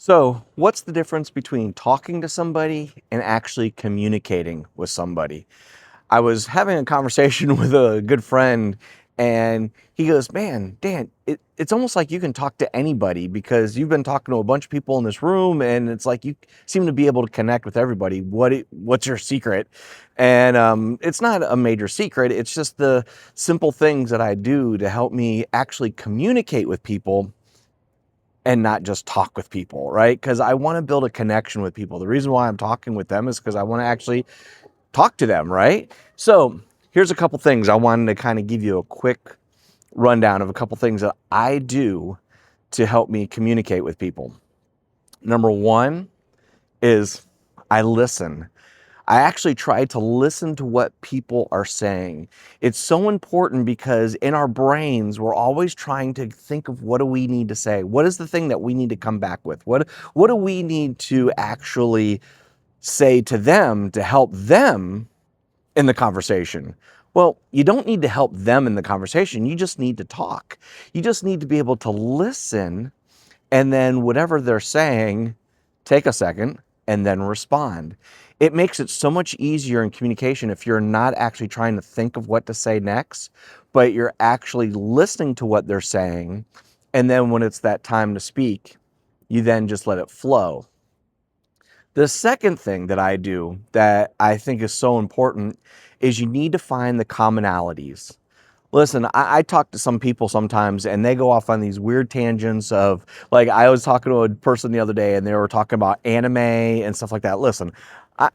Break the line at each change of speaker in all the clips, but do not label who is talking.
So, what's the difference between talking to somebody and actually communicating with somebody? I was having a conversation with a good friend, and he goes, "Man, Dan, it's almost like you can talk to anybody because you've been talking to a bunch of people in this room, and it's like you seem to be able to connect with everybody. What's your secret?" And it's not a major secret. It's just the simple things that I do to help me actually communicate with people and not just talk with people, right? Because I want to build a connection with people. The reason why I'm talking with them is because I want to actually talk to them, right? So here's a couple things I wanted to kind of give you a quick rundown of a couple things that I do to help me communicate with people. Number one is I listen. I actually try to listen to what people are saying. It's so important because in our brains, we're always trying to think of what do we need to say? What is the thing that we need to come back with? What do we need to actually say to them to help them in the conversation? Well, you don't need to help them in the conversation. You just need to talk. You just need to be able to listen, and then whatever they're saying, take a second and then respond. It makes it so much easier in communication if you're not actually trying to think of what to say next, but you're actually listening to what they're saying. And then when it's that time to speak, you then just let it flow. The second thing that I do that I think is so important is you need to find the commonalities. Listen, I talk to some people sometimes and they go off on these weird tangents of, like, I was talking to a person the other day and they were talking about anime and stuff like that. Listen,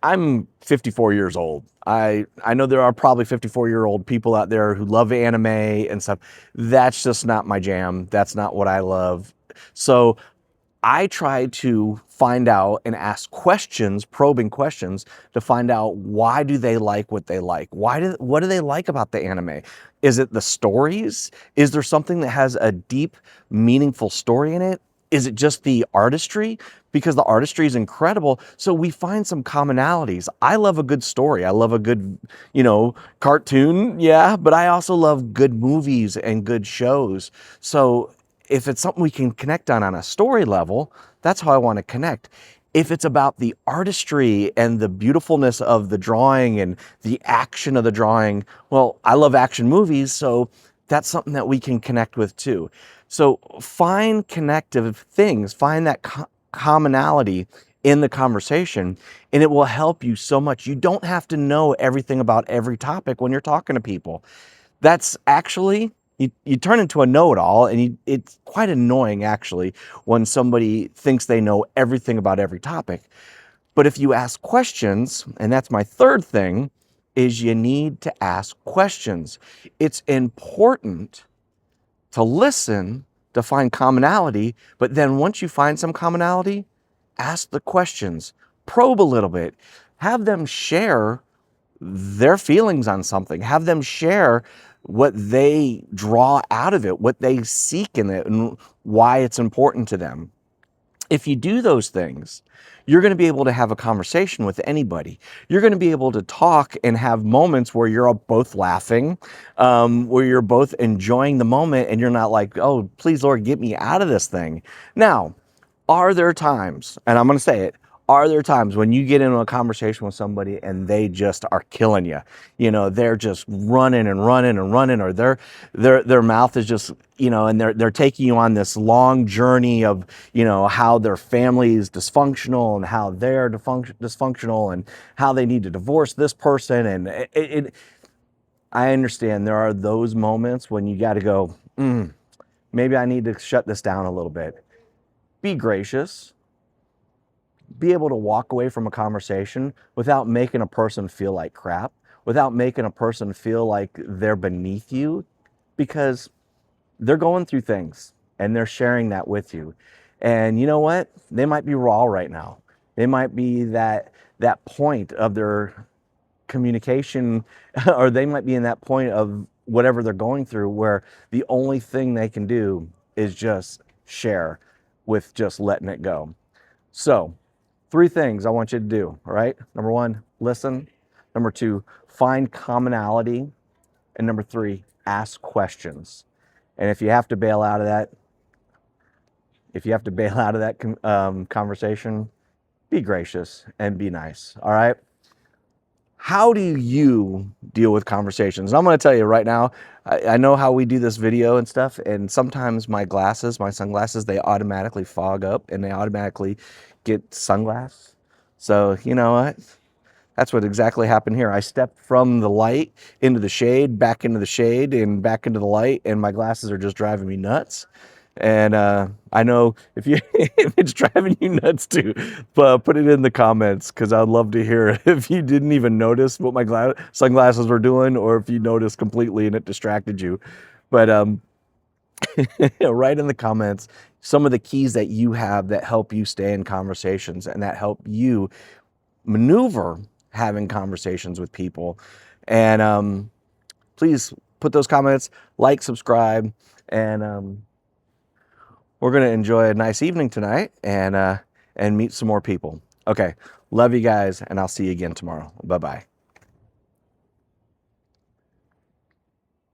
I'm 54 years old. I know there are probably 54-year-old people out there who love anime and stuff. That's just not my jam. That's not what I love. So I try to find out and ask questions, probing questions, to find out why do they like what they like? What do they like about the anime? Is it the stories? Is there something that has a deep, meaningful story in it? Is it just the artistry? Because the artistry is incredible. So we find some commonalities. I love a good story. I love a good, cartoon. Yeah, but I also love good movies and good shows. So if it's something we can connect on a story level, that's how I want to connect. If it's about the artistry and the beautifulness of the drawing and the action of the drawing, well, I love action movies, so that's something that we can connect with too. So find connective things, find that commonality in the conversation, and it will help you so much. You don't have to know everything about every topic when you're talking to people. That's actually, you turn into a know-it-all, and it's quite annoying actually when somebody thinks they know everything about every topic. But if you ask questions, and that's my third thing, is you need to ask questions. It's important to listen to find commonality, but then once you find some commonality, ask the questions, probe a little bit, have them share their feelings on something, have them share what they draw out of it, what they seek in it, and why it's important to them. If you do those things, you're going to be able to have a conversation with anybody. You're going to be able to talk and have moments where you're both laughing, where you're both enjoying the moment, and you're not like, oh, please, Lord, get me out of this thing. Now, are there times, and I'm going to say it, are there times when you get into a conversation with somebody and they just are killing you? They're just running and running and running, or their mouth is just, and they're taking you on this long journey of, how their family is dysfunctional and how they're dysfunctional and how they need to divorce this person. And I understand there are those moments when you got to go, maybe I need to shut this down a little bit. Be gracious, be able to walk away from a conversation without making a person feel like crap, without making a person feel like they're beneath you, because they're going through things and they're sharing that with you. And you know what? They might be raw right now. They might be that point of their communication, or they might be in that point of whatever they're going through where the only thing they can do is just share with just letting it go. So, three things I want you to do, all right? Number one, listen. Number two, find commonality. And number three, ask questions. And if you have to bail out of that, if you have to bail out of that conversation, be gracious and be nice. All right. How do you deal with conversations? And I'm going to tell you right now, I know how we do this video and stuff, and sometimes my sunglasses, they automatically fog up and they automatically get sunglass. So you know what? That's what exactly happened here. I stepped from the light into the shade, back into the shade, and back into the light, and my glasses are just driving me nuts. And I know if you if it's driving you nuts too, but put it in the comments because I'd love to hear if you didn't even notice what my sunglasses were doing, or if you noticed completely and it distracted you. But write in the comments some of the keys that you have that help you stay in conversations and that help you maneuver having conversations with people. And please put those comments, like, subscribe, and we're going to enjoy a nice evening tonight and meet some more people. Okay. Love you guys, and I'll see you again tomorrow. Bye-bye.